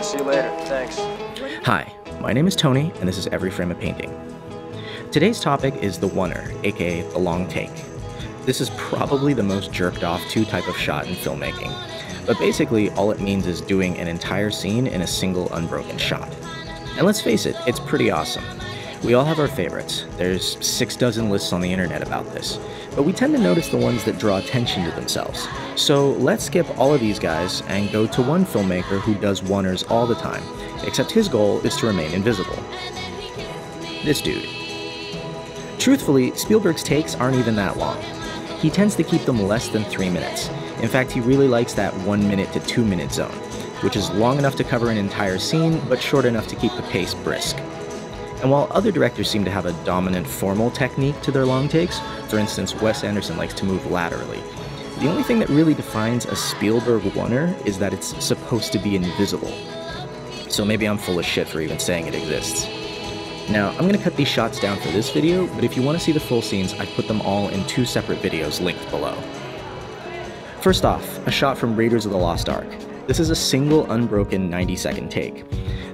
see you later. Thanks. Hi, my name is Tony, and this is Every Frame a Painting. Today's topic is the oneer, aka the long take. This is probably the most jerked off to type of shot in filmmaking, but basically all it means is doing an entire scene in a single unbroken shot. And let's face it, it's pretty awesome. We all have our favorites. There's 6 dozen lists on the internet about this, but we tend to notice the ones that draw attention to themselves. So let's skip all of these guys and go to one filmmaker who does oneers all the time, except his goal is to remain invisible. This dude. Truthfully, Spielberg's takes aren't even that long. He tends to keep them less than 3 minutes. In fact, he really likes that 1 minute to 2 minute zone, which is long enough to cover an entire scene, but short enough to keep the pace brisk. And while other directors seem to have a dominant formal technique to their long takes, for instance, Wes Anderson likes to move laterally, the only thing that really defines a Spielberg oneer is that it's supposed to be invisible. So maybe I'm full of shit for even saying it exists. Now, I'm going to cut these shots down for this video, but if you want to see the full scenes, I put them all in 2 separate videos linked below. First off, a shot from Raiders of the Lost Ark. This is a single unbroken 90-second take.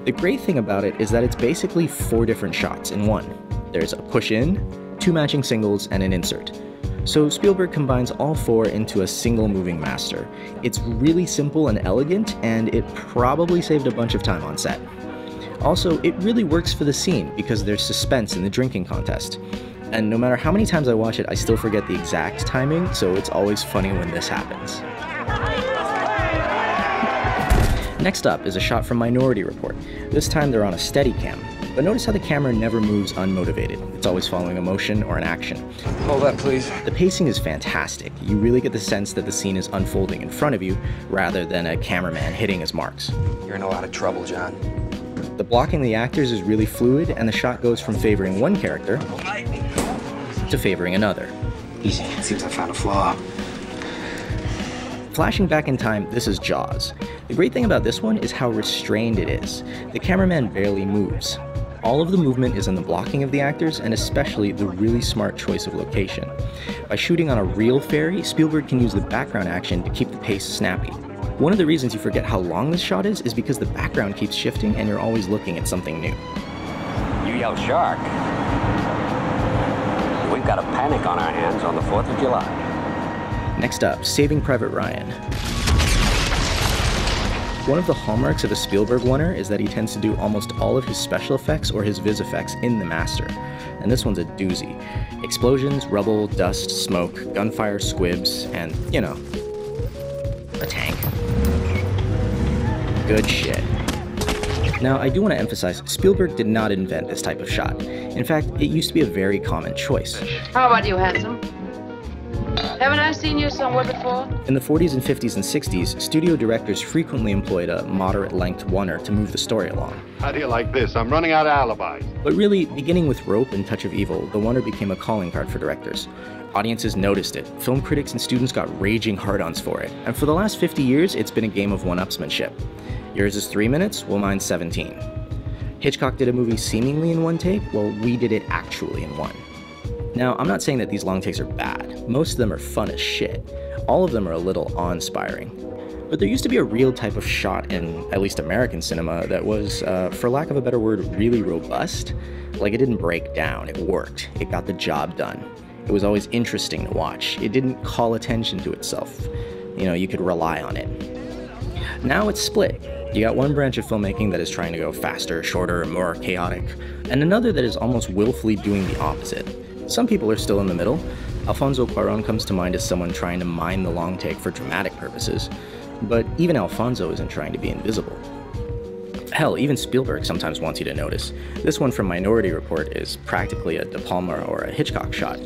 The great thing about it is that it's basically 4 different shots in one. There's a push in, 2 matching singles, and an insert. So Spielberg combines all 4 into a single moving master. It's really simple and elegant, and it probably saved a bunch of time on set. Also, it really works for the scene because there's suspense in the drinking contest. And no matter how many times I watch it, I still forget the exact timing, so it's always funny when this happens. Next up is a shot from Minority Report. This time they're on a Steadicam, but notice how the camera never moves unmotivated. It's always following a motion or an action. Hold that, please. The pacing is fantastic. You really get the sense that the scene is unfolding in front of you, rather than a cameraman hitting his marks. You're in a lot of trouble, John. The blocking of the actors is really fluid, and the shot goes from favoring one character to favoring another. Easy. Seems I found a flaw. Flashing back in time, this is Jaws. The great thing about this one is how restrained it is. The cameraman barely moves. All of the movement is in the blocking of the actors, and especially the really smart choice of location. By shooting on a real ferry, Spielberg can use the background action to keep the pace snappy. One of the reasons you forget how long this shot is because the background keeps shifting and you're always looking at something new. You yell shark. We've got a panic on our hands on the 4th of July. Next up, Saving Private Ryan. One of the hallmarks of a Spielberg oneer is that he tends to do almost all of his special effects or his vis effects in the master, and this one's a doozy. Explosions, rubble, dust, smoke, gunfire, squibs, and, you know, a tank. Good shit. Now, I do want to emphasize, Spielberg did not invent this type of shot. In fact, it used to be a very common choice. How about you, handsome? Haven't I seen you somewhere before? In the 40s and 50s and 60s, studio directors frequently employed a moderate-length oneer to move the story along. How do you like this? I'm running out of alibis. But really, beginning with Rope and Touch of Evil, the oneer became a calling card for directors. Audiences noticed it, film critics and students got raging hard-ons for it, and for the last 50 years, it's been a game of one-upsmanship. Yours is 3 minutes, well mine's 17. Hitchcock did a movie seemingly in one take, well we did it actually in one. Now, I'm not saying that these long takes are bad. Most of them are fun as shit. All of them are a little awe-inspiring. But there used to be a real type of shot in, at least American cinema, that was, for lack of a better word, really robust. Like, it didn't break down, it worked. It got the job done. It was always interesting to watch. It didn't call attention to itself. You know, you could rely on it. Now it's split. You got one branch of filmmaking that is trying to go faster, shorter, more chaotic, and another that is almost willfully doing the opposite. Some people are still in the middle. Alfonso Cuarón comes to mind as someone trying to mine the long take for dramatic purposes, but even Alfonso isn't trying to be invisible. Hell, even Spielberg sometimes wants you to notice. This one from Minority Report is practically a De Palma or a Hitchcock shot.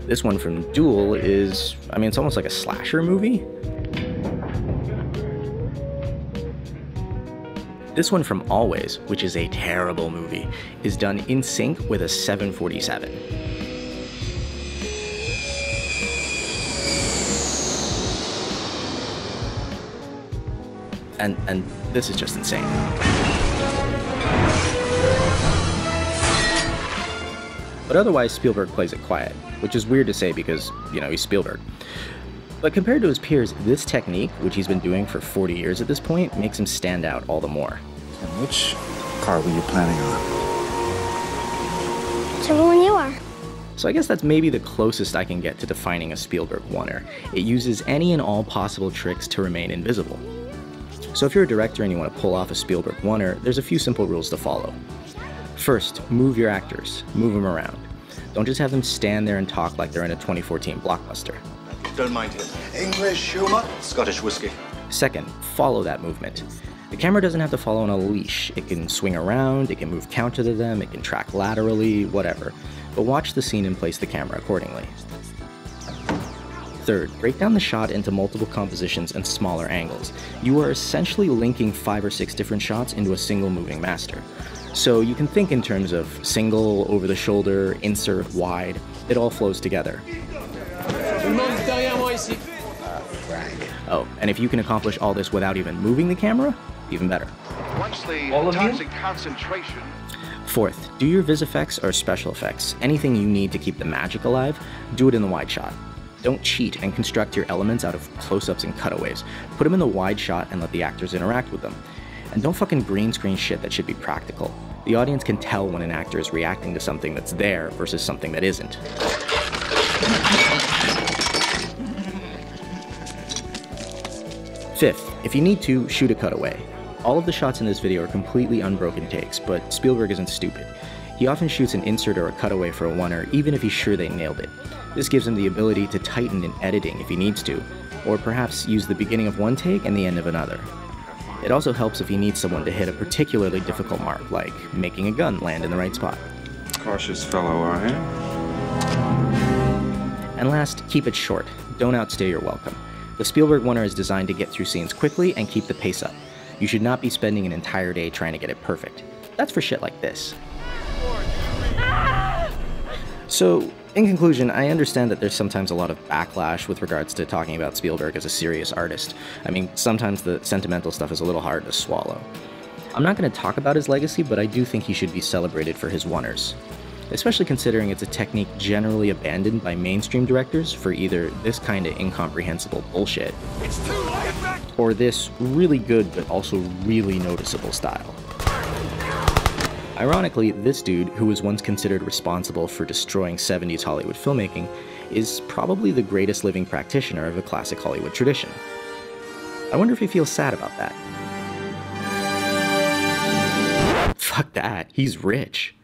This one from Duel is, I mean, it's almost like a slasher movie. This one from Always, which is a terrible movie, is done in sync with a 747. And this is just insane. But otherwise, Spielberg plays it quiet, which is weird to say because, you know, he's Spielberg. But compared to his peers, this technique, which he's been doing for 40 years at this point, makes him stand out all the more. And which car were you planning on? Whichever one you are. So I guess that's maybe the closest I can get to defining a Spielberg oneer. It uses any and all possible tricks to remain invisible. So if you're a director and you want to pull off a Spielberg oneer, there's a few simple rules to follow. First, move your actors. Move them around. Don't just have them stand there and talk like they're in a 2014 blockbuster. Don't mind him. English humor, Scottish whiskey. Second, follow that movement. The camera doesn't have to follow on a leash. It can swing around, it can move counter to them, it can track laterally, whatever. But watch the scene and place the camera accordingly. Third, break down the shot into multiple compositions and smaller angles. You are essentially linking 5 or 6 different shots into a single moving master. So you can think in terms of single, over the shoulder, insert, wide. It all flows together. Oh, and if you can accomplish all this without even moving the camera, even better. Once the All of you? toxic concentration. Fourth, do your vis effects or special effects. Anything you need to keep the magic alive, do it in the wide shot. Don't cheat and construct your elements out of close-ups and cutaways. Put them in the wide shot and let the actors interact with them. And don't fucking green screen shit that should be practical. The audience can tell when an actor is reacting to something that's there versus something that isn't. Fifth, if you need to, shoot a cutaway. All of the shots in this video are completely unbroken takes, but Spielberg isn't stupid. He often shoots an insert or a cutaway for a oneer, even if he's sure they nailed it. This gives him the ability to tighten in editing if he needs to, or perhaps use the beginning of one take and the end of another. It also helps if he needs someone to hit a particularly difficult mark, like making a gun land in the right spot. Cautious fellow, are you? And last, keep it short. Don't outstay your welcome. The Spielberg oneer is designed to get through scenes quickly and keep the pace up. You should not be spending an entire day trying to get it perfect. That's for shit like this. So, in conclusion, I understand that there's sometimes a lot of backlash with regards to talking about Spielberg as a serious artist. I mean, sometimes the sentimental stuff is a little hard to swallow. I'm not going to talk about his legacy, but I do think he should be celebrated for his oneers. Especially considering it's a technique generally abandoned by mainstream directors for either this kind of incomprehensible bullshit, or this really good but also really noticeable style. Ironically, this dude, who was once considered responsible for destroying 70s Hollywood filmmaking, is probably the greatest living practitioner of a classic Hollywood tradition. I wonder if he feels sad about that. Fuck that, he's rich.